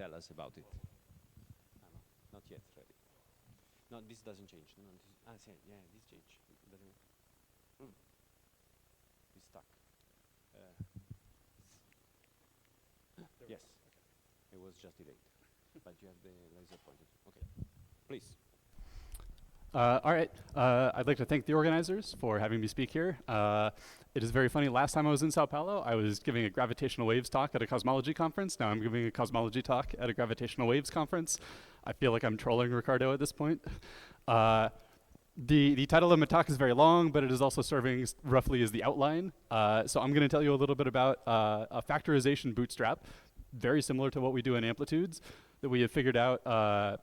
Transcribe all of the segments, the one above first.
tell us about it. Not yet ready. No, this doesn't change. No, this, yeah, this change. It doesn't. It's stuck. Yes. Okay. It was just delayed. But you have the laser pointed. Okay. Please. All right. I'd like to thank the organizers for having me speak here. It is very funny. Last time I was in Sao Paulo, I was giving a gravitational waves talk at a cosmology conference. Now I'm giving a cosmology talk at a gravitational waves conference. I feel like I'm trolling Ricardo at this point. The title of my talk is very long, but it is also serving roughly as the outline. So I'm going to tell you a little bit about a factorization bootstrap, very similar to what we do in amplitudes, that we have figured out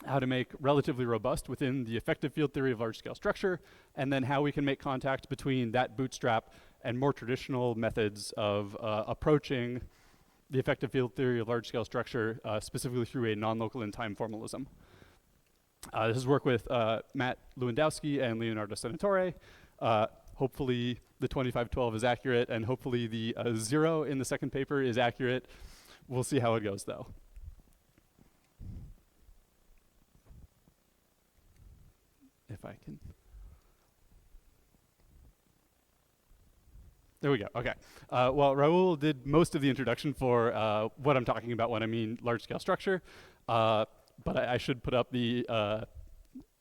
how to make relatively robust within the effective field theory of large-scale structure, and then how we can make contact between that bootstrap and more traditional methods of approaching the effective field theory of large-scale structure, specifically through a non-local in time formalism. This is work with Matt Lewandowski and Leonardo Senatore. Hopefully the 2512 is accurate, and hopefully the 0 in the second paper is accurate. We'll see how it goes, though. If I can. There we go, okay. Well, Raul did most of the introduction for what I'm talking about when I mean large-scale structure, but I should put up the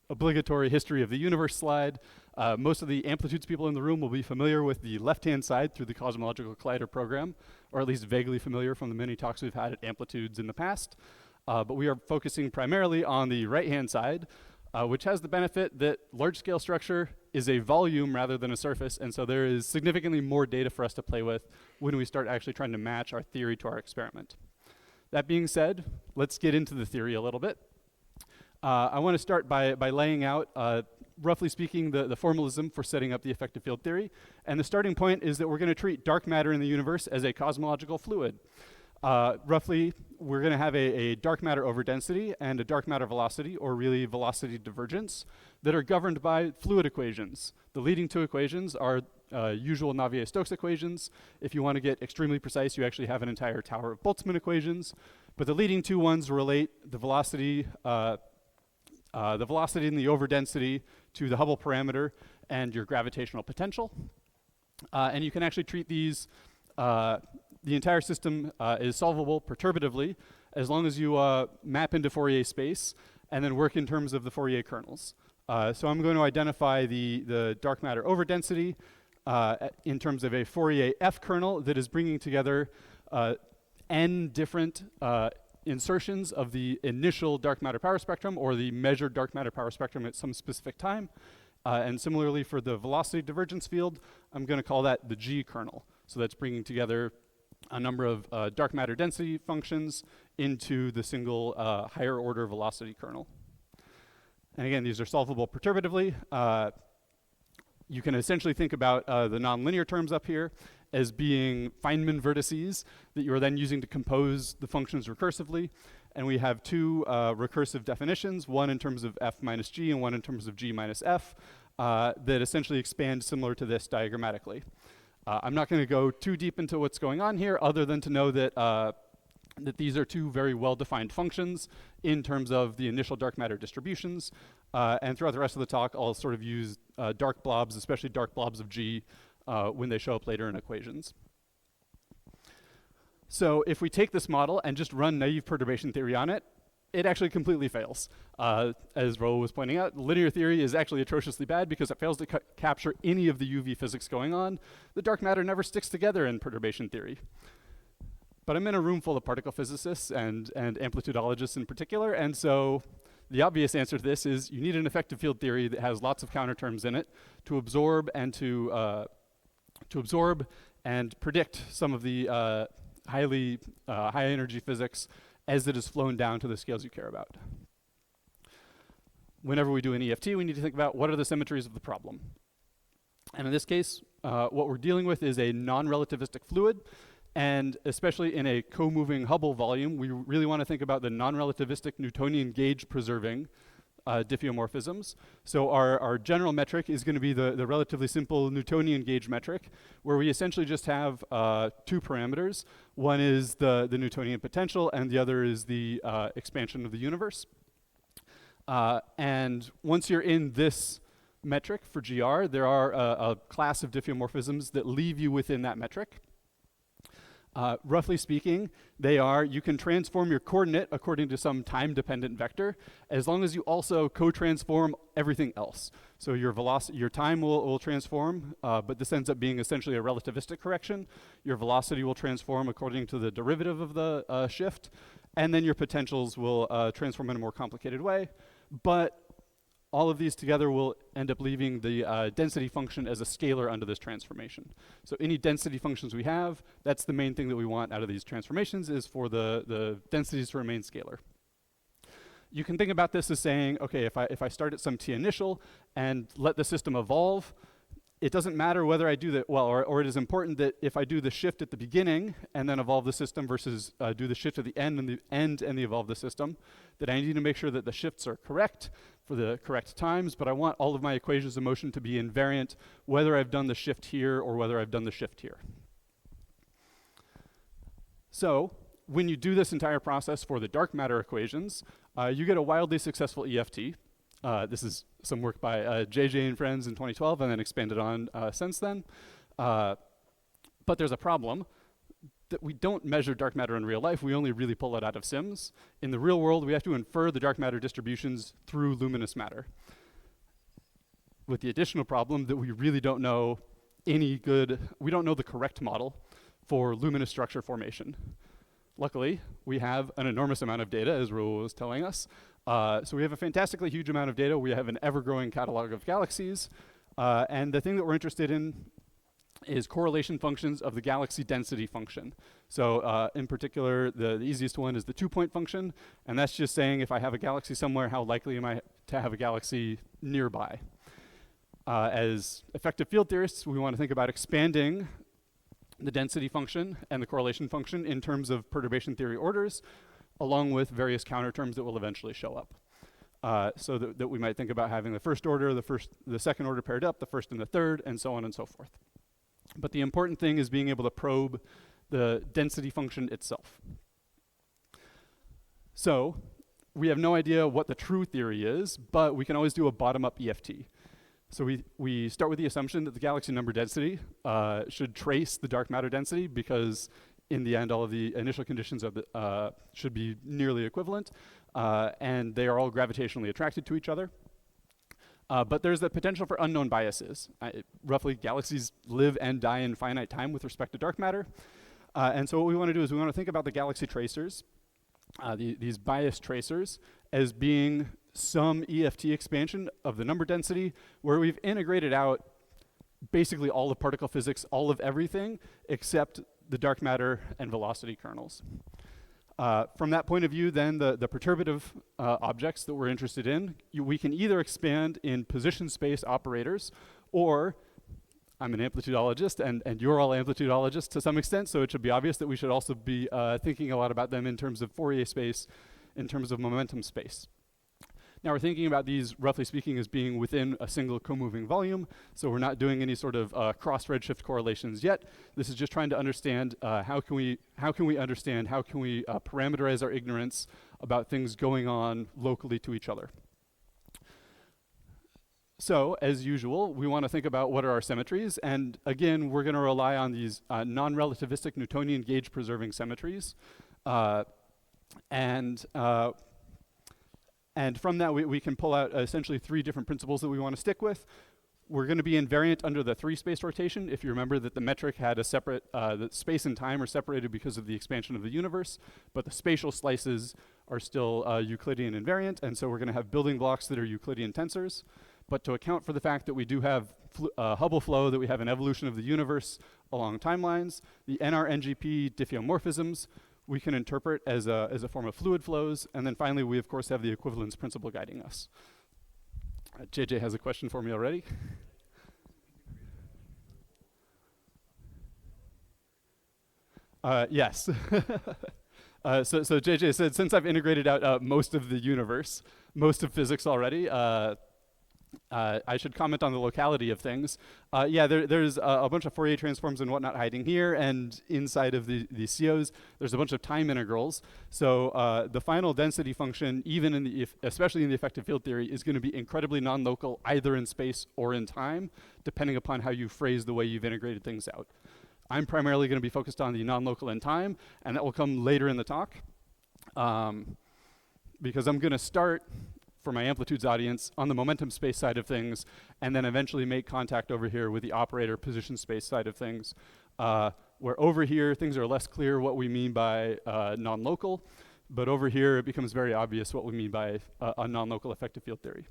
obligatory history of the universe slide. Most of the amplitudes people in the room will be familiar with the left-hand side through the cosmological collider program, or at least vaguely familiar from the many talks we've had at amplitudes in the past. But we are focusing primarily on the right-hand side, which has the benefit that large-scale structure is a volume rather than a surface, and so there is significantly more data for us to play with when we start actually trying to match our theory to our experiment. That being said, let's get into the theory a little bit. I want to start by laying out, roughly speaking, the formalism for setting up the effective field theory. And the starting point is that we're going to treat dark matter in the universe as a cosmological fluid. Roughly, we're going to have a dark matter overdensity and a dark matter velocity, or really velocity divergence, that are governed by fluid equations. The leading two equations are usual Navier-Stokes equations. If you want to get extremely precise, you actually have an entire tower of Boltzmann equations. But the leading two ones relate the velocity and the overdensity to the Hubble parameter and your gravitational potential. And you can actually treat these, the entire system is solvable perturbatively as long as you map into Fourier space and then work in terms of the Fourier kernels. So I'm going to identify the dark matter overdensity in terms of a Fourier F kernel that is bringing together n different insertions of the initial dark matter power spectrum or the measured dark matter power spectrum at some specific time. And similarly for the velocity divergence field, I'm going to call that the G kernel. So that's bringing together a number of dark matter density functions into the single higher order velocity kernel. And again, these are solvable perturbatively. You can essentially think about the nonlinear terms up here as being Feynman vertices that you are then using to compose the functions recursively. And we have two recursive definitions, one in terms of f minus g and one in terms of g minus f, that essentially expand similar to this diagrammatically. I'm not going to go too deep into what's going on here other than to know that, that these are two very well-defined functions in terms of the initial dark matter distributions. And throughout the rest of the talk, I'll sort of use dark blobs, especially dark blobs of G, when they show up later in equations. So if we take this model and just run naive perturbation theory on it, it actually completely fails. As Raul was pointing out, linear theory is actually atrociously bad because it fails to capture any of the UV physics going on. The dark matter never sticks together in perturbation theory. But I'm in a room full of particle physicists and amplitudologists in particular, and so the obvious answer to this is you need an effective field theory that has lots of counterterms in it to absorb and predict some of the high energy physics as it is flown down to the scales you care about. Whenever we do an EFT, we need to think about what are the symmetries of the problem. And in this case, what we're dealing with is a non-relativistic fluid, and especially in a co-moving Hubble volume, we really want to think about the non-relativistic Newtonian gauge preserving diffeomorphisms. So our general metric is going to be the relatively simple Newtonian gauge metric, where we essentially just have two parameters. One is the Newtonian potential, and the other is the expansion of the universe. And once you're in this metric for GR, there are a class of diffeomorphisms that leave you within that metric. Roughly speaking, they are, you can transform your coordinate according to some time-dependent vector, as long as you also co-transform everything else. So your velocity, your time will transform, but this ends up being essentially a relativistic correction. Your velocity will transform according to the derivative of the shift, and then your potentials will transform in a more complicated way. But all of these together will end up leaving the density function as a scalar under this transformation. So any density functions we have, that's the main thing that we want out of these transformations, is for the densities to remain scalar. You can think about this as saying, okay, if I start at some t initial and let the system evolve, it doesn't matter whether I do that, well, or it is important that if I do the shift at the beginning and then evolve the system versus do the shift at the end and the evolve the system, that I need to make sure that the shifts are correct for the correct times, but I want all of my equations of motion to be invariant whether I've done the shift here or whether I've done the shift here. So when you do this entire process for the dark matter equations, you get a wildly successful EFT. This is some work by JJ and friends in 2012 and then expanded on since then. But there's a problem that we don't measure dark matter in real life. We only really pull it out of sims. In the real world, we have to infer the dark matter distributions through luminous matter, with the additional problem that we really don't know we don't know the correct model for luminous structure formation. Luckily, we have an enormous amount of data, as Raoul was telling us. So we have a fantastically huge amount of data. We have an ever-growing catalog of galaxies. And the thing that we're interested in is correlation functions of the galaxy density function. So in particular, the easiest one is the 2-point function. And that's just saying if I have a galaxy somewhere, how likely am I to have a galaxy nearby? As effective field theorists, we want to think about expanding the density function and the correlation function in terms of perturbation theory orders, along with various counter terms that will eventually show up. So that we might think about having the first order, the second order paired up, the first and the third, and so on and so forth. But the important thing is being able to probe the density function itself. So we have no idea what the true theory is, but we can always do a bottom-up EFT. So we start with the assumption that the galaxy number density should trace the dark matter density, because in the end, all of the initial conditions of the, should be nearly equivalent, and they are all gravitationally attracted to each other. But there's the potential for unknown biases. Roughly, galaxies live and die in finite time with respect to dark matter. And so what we want to do is we want to think about the galaxy tracers, these bias tracers, as being some EFT expansion of the number density, where we've integrated out basically all of particle physics, all of everything, except the dark matter and velocity kernels. From that point of view, then, the perturbative objects that we're interested in, we can either expand in position space operators, or I'm an amplitudologist, and you're all amplitudologists to some extent, so it should be obvious that we should also be thinking a lot about them in terms of Fourier space, in terms of momentum space. Now we're thinking about these, roughly speaking, as being within a single co-moving volume, so we're not doing any sort of cross-redshift correlations yet. This is just trying to understand how can we parameterize our ignorance about things going on locally to each other. So, as usual, we want to think about what are our symmetries, and again, we're going to rely on these non-relativistic Newtonian gauge-preserving symmetries, and from that, we can pull out essentially 3 different principles that we want to stick with. We're going to be invariant under the 3-space rotation. If you remember that the metric had a separate, the space and time are separated because of the expansion of the universe, but the spatial slices are still Euclidean invariant, and so we're going to have building blocks that are Euclidean tensors. But to account for the fact that we do have Hubble flow, that we have an evolution of the universe along timelines, the NR-NGP diffeomorphisms, we can interpret as a form of fluid flows. And then finally, we of course have the equivalence principle guiding us. JJ has a question for me already. Yes. So JJ said, since I've integrated out most of the universe, most of physics already, I should comment on the locality of things. Yeah, there's a bunch of Fourier transforms and whatnot hiding here, and inside of the COs, there's a bunch of time integrals. So the final density function, even in the, especially in the effective field theory, is going to be incredibly non-local, either in space or in time, depending upon how you phrase the way you've integrated things out. I'm primarily going to be focused on the non-local in time, and that will come later in the talk, because I'm going to start, for my amplitudes audience, on the momentum space side of things, and then eventually make contact over here with the operator position space side of things, where over here things are less clear what we mean by non-local, but over here it becomes very obvious what we mean by a non-local effective field theory.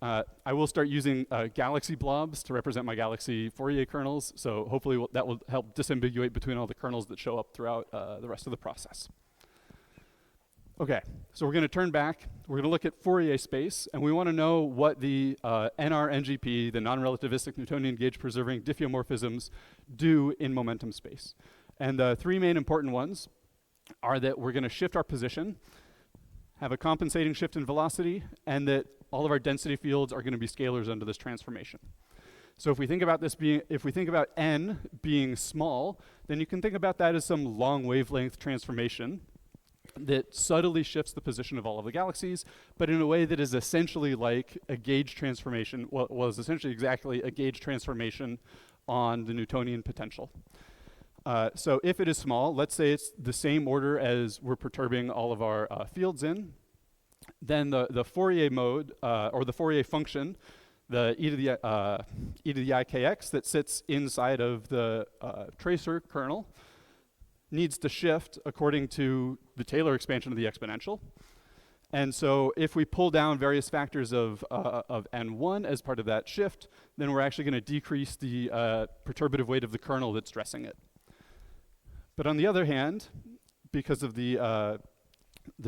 I will start using galaxy blobs to represent my galaxy Fourier kernels, so hopefully that will help disambiguate between all the kernels that show up throughout the rest of the process. Okay, so we're going to turn back. We're going to look at Fourier space, and we want to know what the NR-NGP, the non-relativistic Newtonian gauge-preserving diffeomorphisms, do in momentum space. And the three main important ones are that we're going to shift our position, have a compensating shift in velocity, and that all of our density fields are going to be scalars under this transformation. So if we think about this being, if we think about n being small, then you can think about that as some long wavelength transformation that subtly shifts the position of all of the galaxies, but in a way that is essentially like a gauge transformation, well, is essentially exactly a gauge transformation on the Newtonian potential. So if it is small, let's say it's the same order as we're perturbing all of our fields in, then the Fourier mode, or the Fourier function, the e to the ikx that sits inside of the tracer kernel, needs to shift according to the Taylor expansion of the exponential. And so if we pull down various factors of n1 as part of that shift, then we're actually going to decrease the perturbative weight of the kernel that's stressing it. But on the other hand, because of the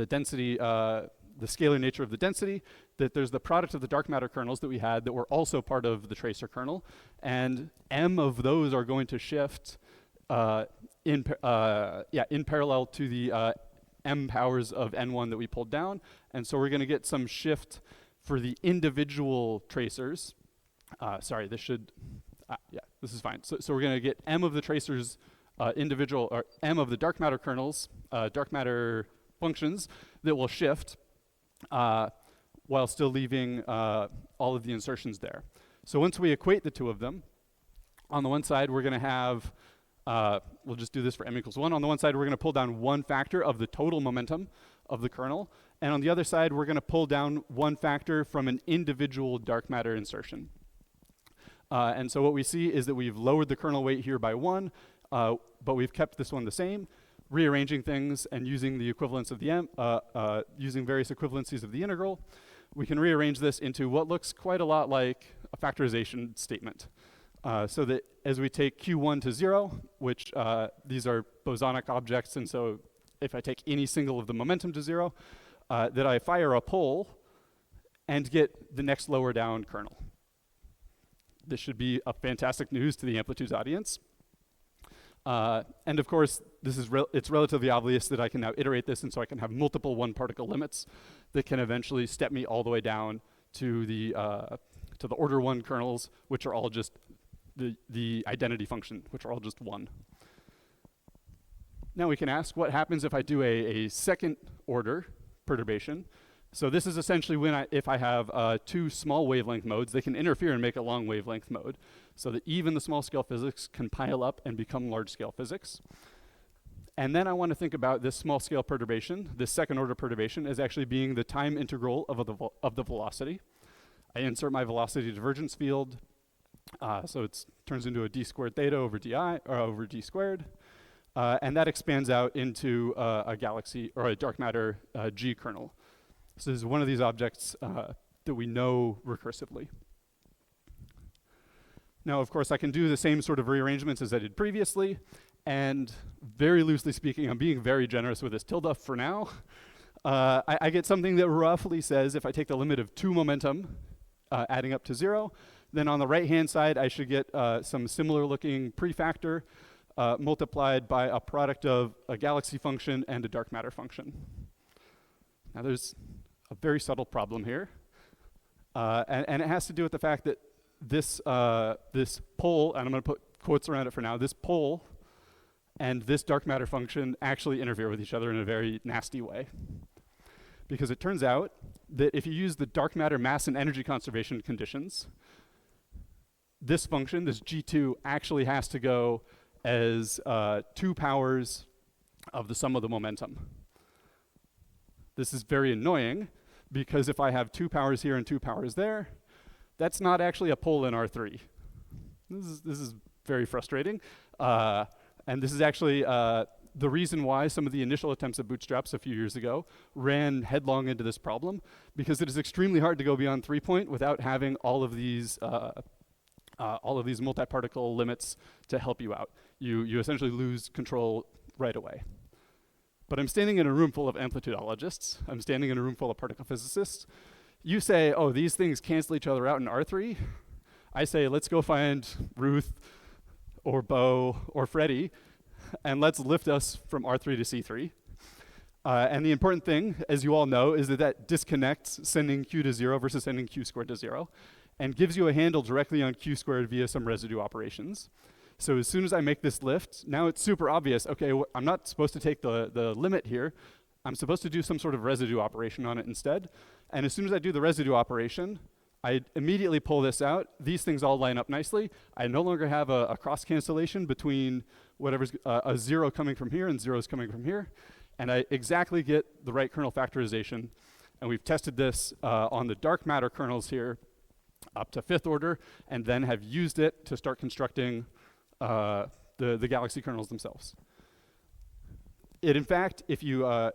density, the scalar nature of the density, that there's the product of the dark matter kernels that we had that were also part of the tracer kernel, and m of those are going to shift in parallel to the m powers of n1 that we pulled down. And so we're going to get some shift for the individual tracers. Sorry, this should, yeah, this is fine. So we're going to get m of the tracers individual, or m of the dark matter kernels, dark matter functions that will shift while still leaving all of the insertions there. So once we equate the two of them, on the one side we're going to have, we'll just do this for m equals 1. On the one side, we're going to pull down one factor of the total momentum of the kernel. And on the other side, we're going to pull down one factor from an individual dark matter insertion. And so what we see is that we've lowered the kernel weight here by 1, but we've kept this one the same, rearranging things and using the equivalence of the m, using various equivalencies of the integral. We can rearrange this into what looks quite a lot like a factorization statement. So that as we take Q1 to 0, which these are bosonic objects, and so if I take any single of the momentum to 0, that I fire a pole and get the next lower down kernel. This should be a fantastic news to the amplitudes audience. And of course, this is it's relatively obvious that I can now iterate this, and so I can have multiple one particle limits that can eventually step me all the way down to the order 1 kernels, which are all just the identity function, which are all just 1. Now we can ask what happens if I do a second order perturbation. So this is essentially when if I have two small wavelength modes, they can interfere and make a long wavelength mode, so that even the small scale physics can pile up and become large scale physics. And then I want to think about this small scale perturbation, this second order perturbation, as actually being the time integral of the velocity. I insert my velocity divergence field. So it turns into a d squared theta over di, or over d squared. And that expands out into a galaxy, or a dark matter G kernel. So this is one of these objects that we know recursively. Now, of course, I can do the same sort of rearrangements as I did previously. And very loosely speaking, I'm being very generous with this tilde for now. I get something that roughly says if I take the limit of 2 momentum adding up to 0, then on the right-hand side, I should get some similar-looking prefactor multiplied by a product of a galaxy function and a dark matter function. Now there's a very subtle problem here. And it has to do with the fact that this pole, and I'm going to put quotes around it for now, this pole and this dark matter function actually interfere with each other in a very nasty way. Because it turns out that if you use the dark matter mass and energy conservation conditions, this function, this G2, actually has to go as 2 powers of the sum of the momentum. This is very annoying, because if I have 2 powers here and 2 powers there, that's not actually a pole in R3. This is very frustrating. And this is actually the reason why some of the initial attempts at bootstraps a few years ago ran headlong into this problem, because it is extremely hard to go beyond 3-point without having all of these multi-particle limits to help you out. You essentially lose control right away. But I'm standing in a room full of amplitudologists. I'm standing in a room full of particle physicists. You say, oh, these things cancel each other out in R3. I say, let's go find Ruth or Bo or Freddie, and let's lift us from R3 to C3. And the important thing, as you all know, is that that disconnects sending Q to 0 versus sending Q squared to 0, and gives you a handle directly on Q squared via some residue operations. So as soon as I make this lift, now it's super obvious, okay, I'm not supposed to take the limit here. I'm supposed to do some sort of residue operation on it instead. And as soon as I do the residue operation, I immediately pull this out. These things all line up nicely. I no longer have a cross cancellation between whatever's a 0 coming from here and zeros coming from here. And I exactly get the right kernel factorization. And we've tested this on the dark matter kernels here up to 5th order, and then have used it to start constructing the galaxy kernels themselves. It, in fact, if you're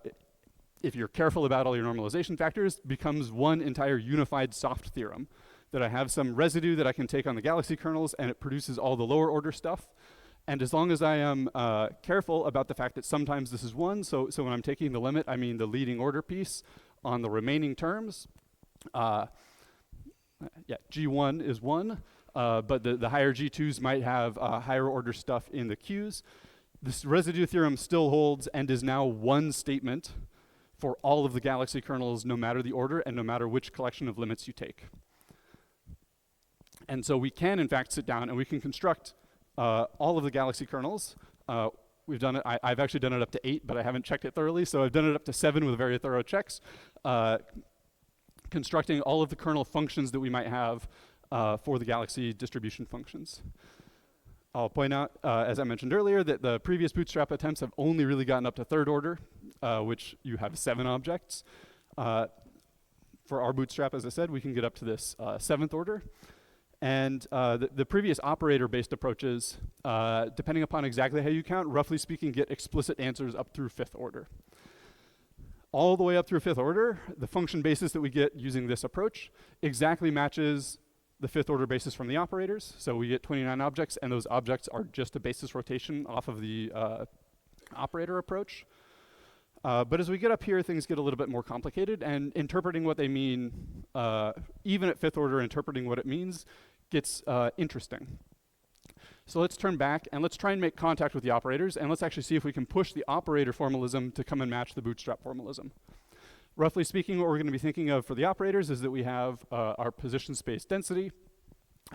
careful about all your normalization factors, becomes one entire unified soft theorem, that I have some residue that I can take on the galaxy kernels, and it produces all the lower order stuff. And as long as I am careful about the fact that sometimes this is 1, so when I'm taking the limit, I mean the leading order piece on the remaining terms. G1 is 1. But the higher G2s might have higher order stuff in the Qs. This residue theorem still holds and is now one statement for all of the galaxy kernels, no matter the order and no matter which collection of limits you take. And so we can, in fact, sit down and we can construct all of the galaxy kernels. We've done it, I've actually done it up to 8, but I haven't checked it thoroughly, so I've done it up to 7 with very thorough checks, constructing all of the kernel functions that we might have for the galaxy distribution functions. I'll point out, as I mentioned earlier, that the previous bootstrap attempts have only really gotten up to 3rd order, which you have 7 objects. For our bootstrap, as I said, we can get up to this 7th order. And the previous operator-based approaches, depending upon exactly how you count, roughly speaking, get explicit answers up through 5th order. All the way up through 5th order, the function basis that we get using this approach exactly matches the 5th order basis from the operators. So we get 29 objects, and those objects are just a basis rotation off of the operator approach. But as we get up here, things get a little bit more complicated, and interpreting what they mean, even at 5th order, interpreting what it means gets interesting. So let's turn back, and let's try and make contact with the operators, and let's actually see if we can push the operator formalism to come and match the bootstrap formalism. Roughly speaking, what we're going to be thinking of for the operators is that we have our position space density,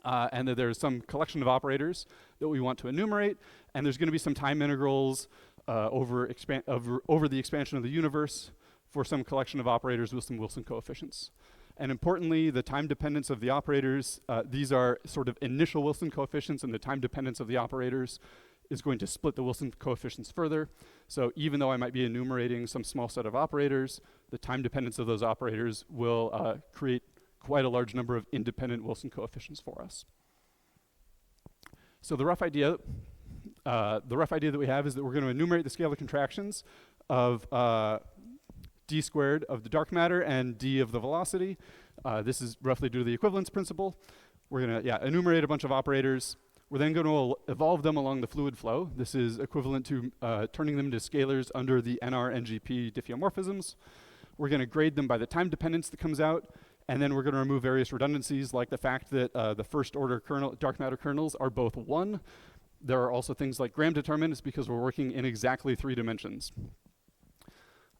and that there's some collection of operators that we want to enumerate, and there's going to be some time integrals over the expansion of the universe for some collection of operators with some Wilson coefficients. And importantly, the time dependence of the operators, these are sort of initial Wilson coefficients, and the time dependence of the operators is going to split the Wilson coefficients further. So even though I might be enumerating some small set of operators, the time dependence of those operators will create quite a large number of independent Wilson coefficients for us. So the rough idea that we have is that we're going to enumerate the scalar contractions of d squared of the dark matter and d of the velocity. This is roughly due to the equivalence principle. We're going to enumerate a bunch of operators. We're then going to evolve them along the fluid flow. This is equivalent to turning them into scalars under the NR-NGP diffeomorphisms. We're going to grade them by the time dependence that comes out, and then we're going to remove various redundancies, like the fact that the 1st order dark matter kernels are both 1. There are also things like gram determinants because we're working in exactly 3 dimensions.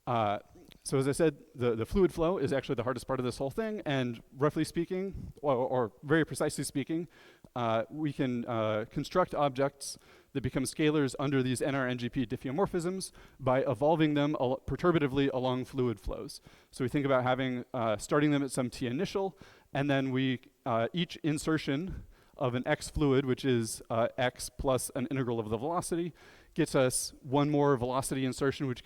So as I said, the fluid flow is actually the hardest part of this whole thing, and roughly speaking, or very precisely speaking, we can construct objects that become scalars under these NR-NGP diffeomorphisms by evolving them perturbatively along fluid flows. So we think about having, starting them at some t initial, and then we, each insertion of an x fluid, which is x plus an integral of the velocity, gets us one more velocity insertion, which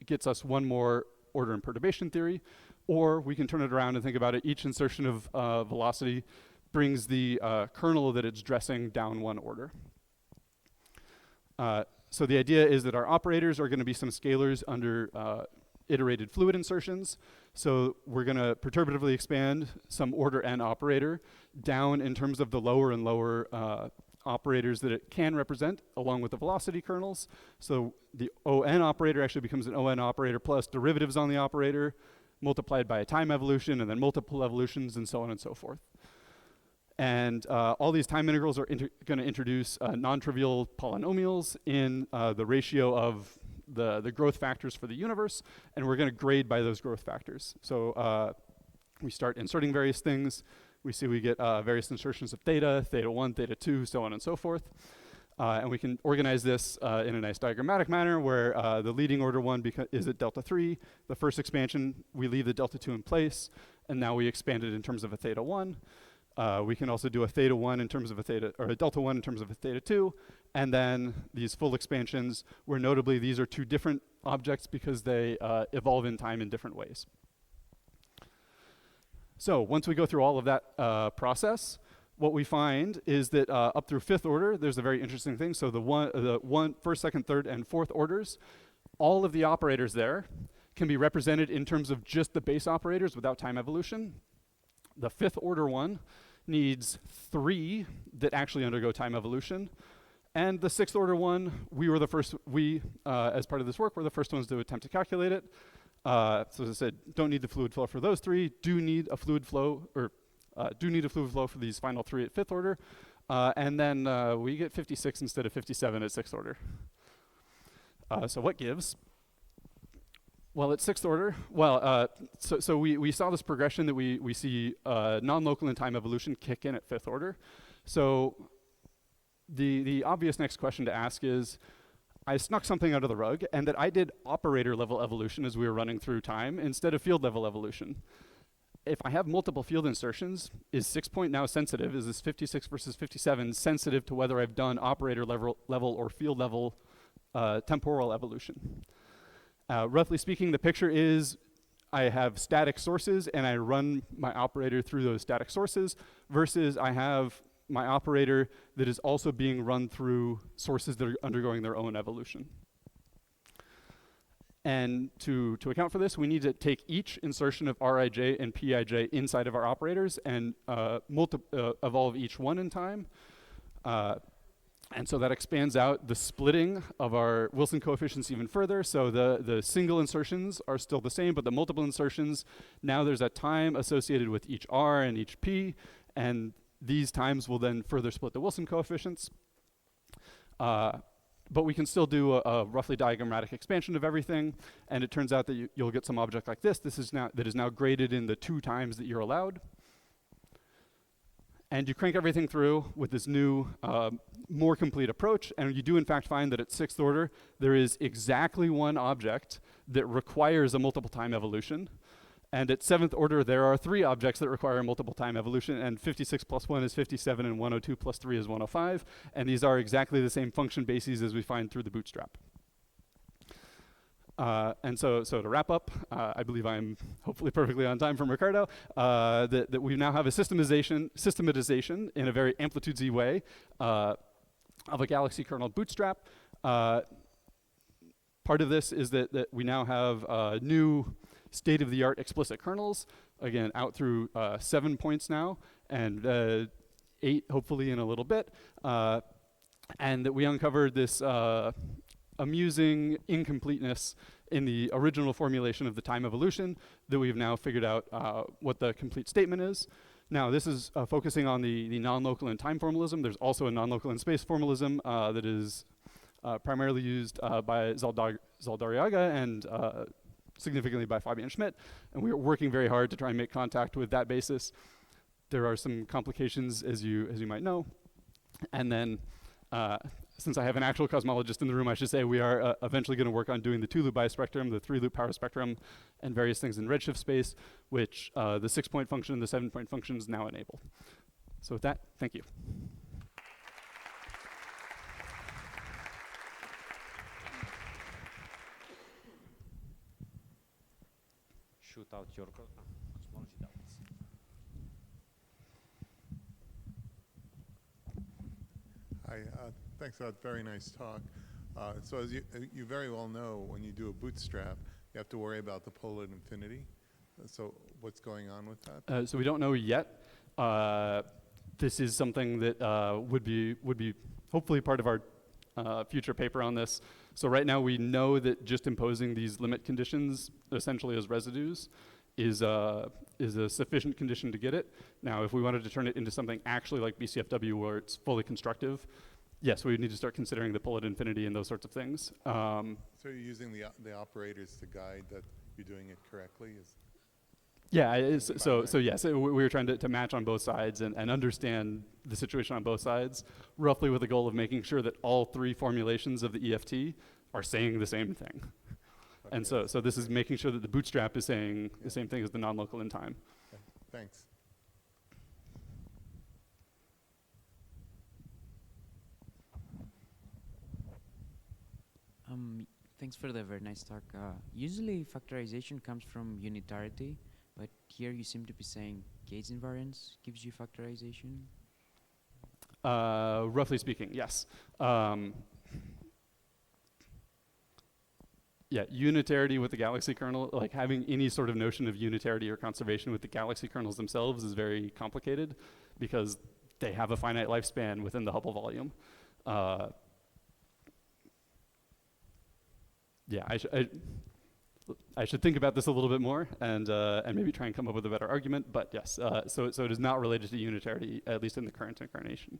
gets us one more order and perturbation theory. Or we can turn it around and think about it. Each insertion of velocity brings the kernel that it's dressing down one order. So the idea is that our operators are going to be some scalars under iterated fluid insertions. So we're going to perturbatively expand some order n operator down in terms of the lower and lower operators that it can represent along with the velocity kernels. So the ON operator actually becomes an ON operator plus derivatives on the operator multiplied by a time evolution and then multiple evolutions and so on and so forth. And all these time integrals are going to introduce non-trivial polynomials in the ratio of the growth factors for the universe, and we're going to grade by those growth factors. So we start inserting various things. We see we get various insertions of theta, theta 1, theta 2, so on and so forth. And we can organize this in a nice diagrammatic manner where the leading order one is at delta 3. The first expansion, we leave the delta 2 in place, and now we expand it in terms of a theta 1. We can also do a theta 1 in terms of a theta, or a delta 1 in terms of a theta 2, and then these full expansions, where notably these are 2 different objects because they evolve in time in different ways. So once we go through all of that process, what we find is that up through 5th order, there's a very interesting thing. So the first, second, third, and 4th orders, all of the operators there can be represented in terms of just the base operators without time evolution. The 5th order one needs 3 that actually undergo time evolution. And the 6th order one, as part of this work, were the first ones to attempt to calculate it. So as I said, don't need the fluid flow for those 3, do need a fluid flow, or do need a fluid flow for these final 3 at 5th order. And then we get 56 instead of 57 at 6th order. So what gives? Well, at 6th order, so we saw this progression that we see non-local and time evolution kick in at 5th order. So the obvious next question to ask is, I snuck something out of the rug, and that I did operator level evolution as we were running through time instead of field level evolution. If I have multiple field insertions, is 6 point now sensitive? Is this 56 versus 57 sensitive to whether I've done operator level or field level temporal evolution? Roughly speaking, the picture is I have static sources and I run my operator through those static sources versus I have my operator that is also being run through sources that are undergoing their own evolution. And to account for this, we need to take each insertion of Rij and Pij inside of our operators and evolve each one in time. And so that expands out the splitting of our Wilson coefficients even further. So the single insertions are still the same, but the multiple insertions, now there's a time associated with each R and each P, and these times will then further split the Wilson coefficients. But we can still do a roughly diagrammatic expansion of everything, and it turns out that you'll get some object like this. This is now graded in the 2 times that you're allowed. And you crank everything through with this new, more complete approach, and you do in fact find that at 6th order, there is exactly one object that requires a multiple time evolution. And at 7th order, there are 3 objects that require multiple time evolution, and 56 plus 1 is 57, and 102 plus 3 is 105. And these are exactly the same function bases as we find through the bootstrap. And so to wrap up, I believe I'm hopefully perfectly on time from Ricardo, that we now have a systematization in a very amplitude-Z way of a galaxy kernel bootstrap. Part of this is that we now have new state-of-the-art explicit kernels, again, out through 7 points now, and 8 hopefully in a little bit, and that we uncovered this amusing incompleteness in the original formulation of the time evolution that we've now figured out what the complete statement is. Now, this is focusing on the non-local in time formalism. There's also a non-local in space formalism that is primarily used by Zaldariaga and significantly by Fabian Schmidt. And we are working very hard to try and make contact with that basis. There are some complications, as you might know. And then, since I have an actual cosmologist in the room, I should say we are eventually going to work on doing the 2-loop bispectrum, the 3-loop power spectrum, and various things in redshift space, which the 6-point function and the 7-point functions now enable. So with that, thank you. Shoot out your cosmology doubts. Hi, thanks for that very nice talk. So as you very well know, when you do a bootstrap, you have to worry about the polar infinity. So what's going on with that? So we don't know yet. This is something that would be hopefully part of our future paper on this. So right now we know that just imposing these limit conditions essentially as residues is a sufficient condition to get it. Now, if we wanted to turn it into something actually like BCFW where it's fully constructive, yes, we would need to start considering the pull at infinity and those sorts of things. So you're using the operators to guide that you're doing it correctly? Yeah, so yes, we were trying to match on both sides and understand the situation on both sides, roughly with the goal of making sure that all 3 formulations of the EFT are saying the same thing. Okay. And so this is making sure that the bootstrap is saying the same thing as the non-local in time. Okay. Thanks. Thanks for the very nice talk. Usually factorization comes from unitarity, but here you seem to be saying Gates invariance gives you factorization? Roughly speaking, yes. Yeah, unitarity with the galaxy kernel, like having any sort of notion of unitarity or conservation with the galaxy kernels themselves is very complicated because they have a finite lifespan within the Hubble volume. Yeah, I should think about this a little bit more and maybe try and come up with a better argument, but yes, so it is not related to unitarity, at least in the current incarnation.